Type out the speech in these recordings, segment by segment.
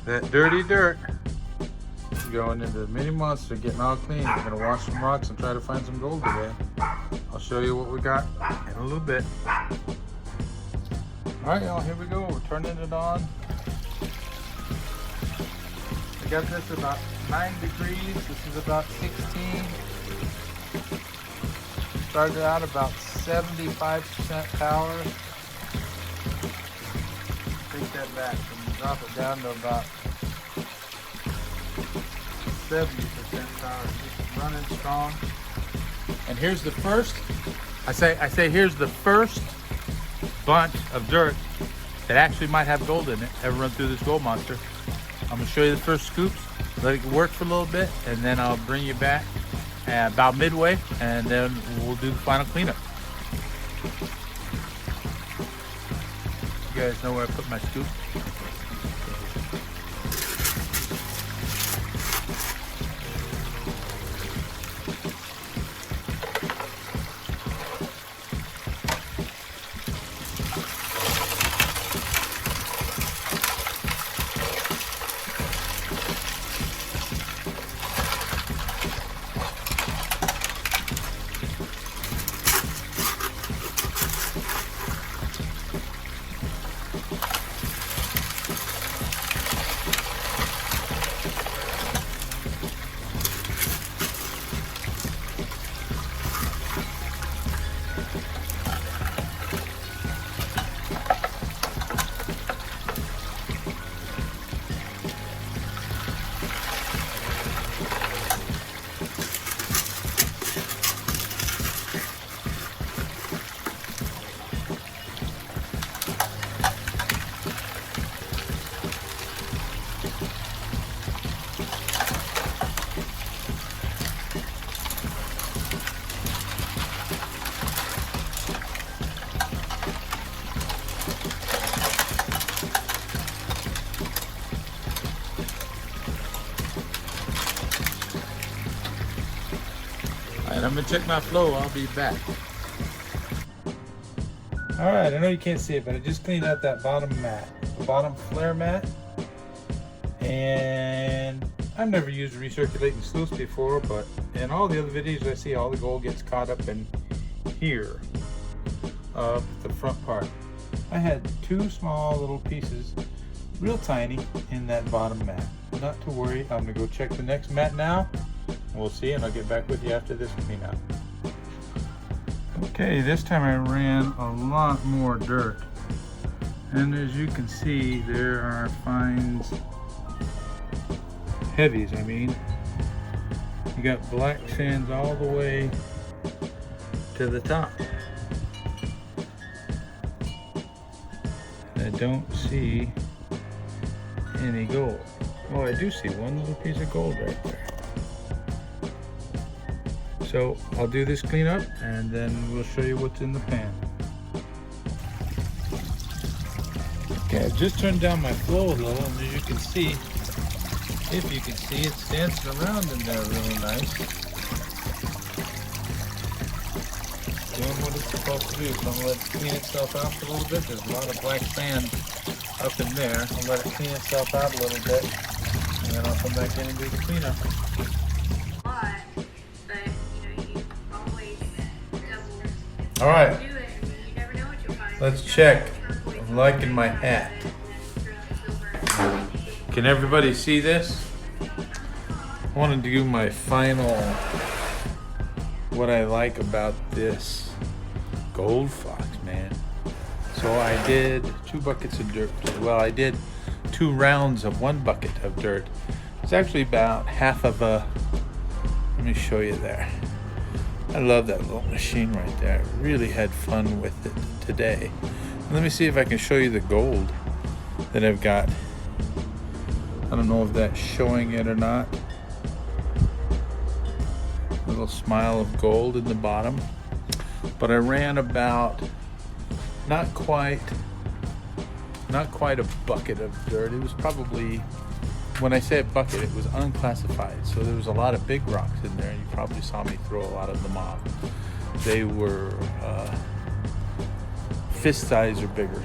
That dirty dirt. Going into the mini monster, getting all clean. We're gonna wash some rocks and try to find some gold today. I'll show you what we got in a little bit. All right, y'all, here we go. We're turning it on. I got this about 9 degrees. This is about 16. Started out about 75% power. Take that back and drop it down to about 70% power. Just running strong. And here's the first. I say here's the first bunch of dirt that actually might have gold in it ever run through this gold monster. I'm gonna show you the first scoops, let it work for a little bit, and then I'll bring you back about midway, and then we'll do the final cleanup. You guys know where I put my scoop? I'm gonna check my flow. I'll be back. All right, I know you can't see it, but I just cleaned out that bottom mat, the bottom flare mat. And I've never used recirculating sluice before, but in all the other videos I see, all the gold gets caught up in here, the front part. I had 2 small little pieces, real tiny, in that bottom mat. Not to worry, I'm gonna go check the next mat now. We'll see, and I'll get back with you after this cleanup. Okay, this time I ran a lot more dirt. And as you can see, there are fines, heavies, I mean. You got black sands all the way to the top. I don't see any gold. Oh, I do see one little piece of gold right there. So I'll do this cleanup and then we'll show you what's in the pan. Okay, I've just turned down my flow a little, and as you can see, if you can see, it's dancing around in there really nice. Doing what it's supposed to do. So I'm going to let it clean itself out for a little bit. There's a lot of black sand up in there. I'll let it clean itself out a little bit, and then I'll come back in and do the cleanup. All right, let's check. I'm liking my hat. Can everybody see this? I wanted to do my final, what I like about this gold fox, man. So I did 2 buckets of dirt. Well, I did 2 rounds of 1 bucket of dirt. It's actually about half of a, let me show you there. I love that little machine right there. I really had fun with it today. Let me see if I can show you the gold that I've got. I don't know if that's showing it or not. A little smile of gold in the bottom. But I ran about not quite a bucket of dirt. It was probably, when I say a bucket, it was unclassified. So there was a lot of big rocks in there. You probably saw me throw a lot of them off. They were fist size or bigger.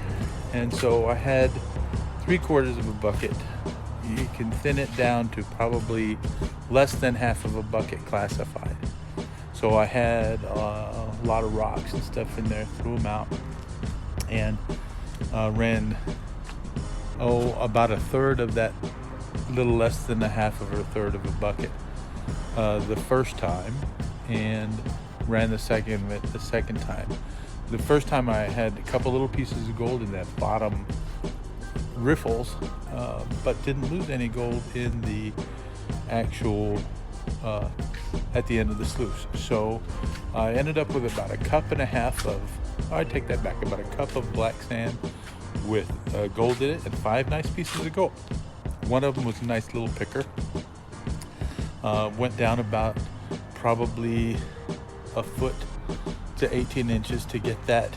And so I had 3/4 of a bucket you can thin it down to probably less than half of a bucket classified. So I had a lot of rocks and stuff in there, threw them out, and ran about a third of that, little less than a half of a third of a bucket the first time, and ran the second time. The first time I had a couple little pieces of gold in that bottom riffles, but didn't lose any gold in the actual at the end of the sluice. So I ended up with about a cup and a half of, I take that back, about a cup of black sand with gold in it and 5 nice pieces of gold. One of them was a nice little picker. Went down about probably a foot to 18 inches to get that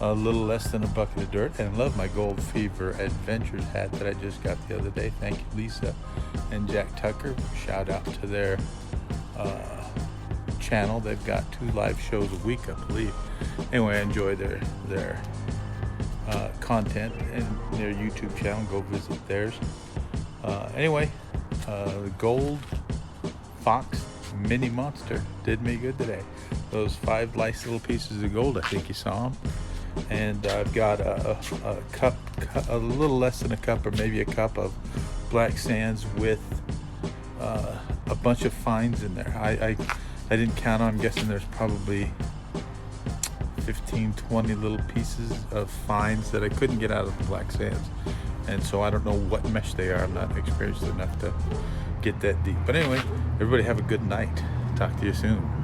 a little less than a bucket of dirt. And love my Gold Fever Adventures hat that I just got the other day. Thank you, Lisa and Jack Tucker. Shout out to their channel. They've got 2 live shows a week, I believe. Anyway, I enjoy their content and their YouTube channel. Go visit theirs. Anyway, the Gold Fox Mini Monster did me good today. Those 5 nice little pieces of gold, I think you saw them. And I've got a cup, a little less than a cup, or maybe a cup of black sands with a bunch of fines in there. I didn't count on. I'm guessing there's probably 15-20 little pieces of fines that I couldn't get out of the black sands, and so I don't know what mesh they are. I'm not experienced enough to get that deep. But anyway, everybody have a good night. Talk to you soon.